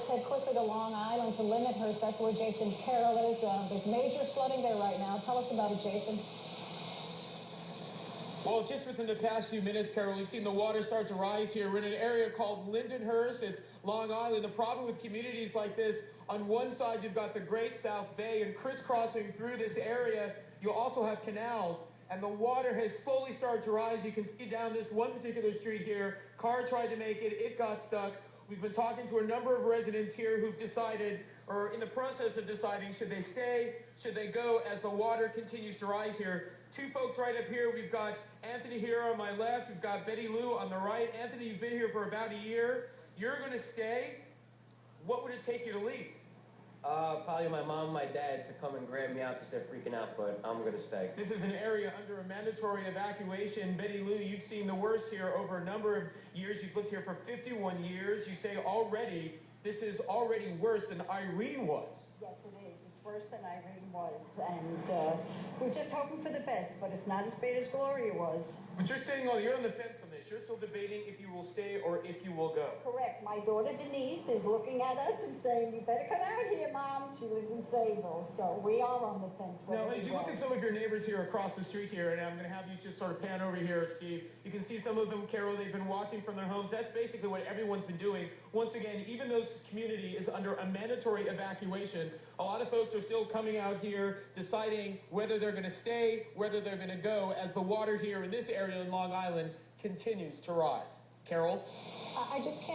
let's head quickly to Long Island to Lindenhurst. That's where Jason Carroll is. There's major flooding there right now. Tell us about it, Jason. Well, just within the past few minutes, Carol, we've seen the water start to rise here. We're in an area called Lindenhurst. It's Long Island. The problem with communities like this, on one side you've got the Great South Bay, and crisscrossing through this area, you also have canals. And the water has slowly started to rise. You can see down this one particular street here. Car tried to make it. It got stuck. We've been talking to a number of residents here who've decided, or in the process of deciding, should they stay, should they go, as the water continues to rise here. Two folks right up here. We've got Anthony here on my left. We've got Betty Lou on the right. Anthony, you've been here for about a year. You're going to stay. What would it take you to leave? Probably my mom and my dad to come and grab me out because they're freaking out, but I'm going to stay. This is an area under a mandatory evacuation. Betty Lou, you've seen the worst here over a number of years. You've lived here for 51 years. You say already, this is already worse than Irene was. Yes, it is. It's worse than Irene was. And we're just hoping for the best, but it's not as bad as Gloria was. But you're on the fence on this. You're still debating if you will stay or if you will go. Correct. My daughter Denise is looking at us and saying, "You better come out here, Mom." She lives in Sayville, so we are on the fence. Now, as you look at some of your neighbors here across the street here, and I'm going to have you just sort of pan over here, Steve, you can see some of them, Carol, they've been watching from their homes. That's basically what everyone's been doing. Once again, even though this community is under a mandatory evacuation, a lot of folks are still coming out here deciding whether they're going to stay, whether they're going to go, as the water here in this area in Long Island continues to rise. Carol? I just can't.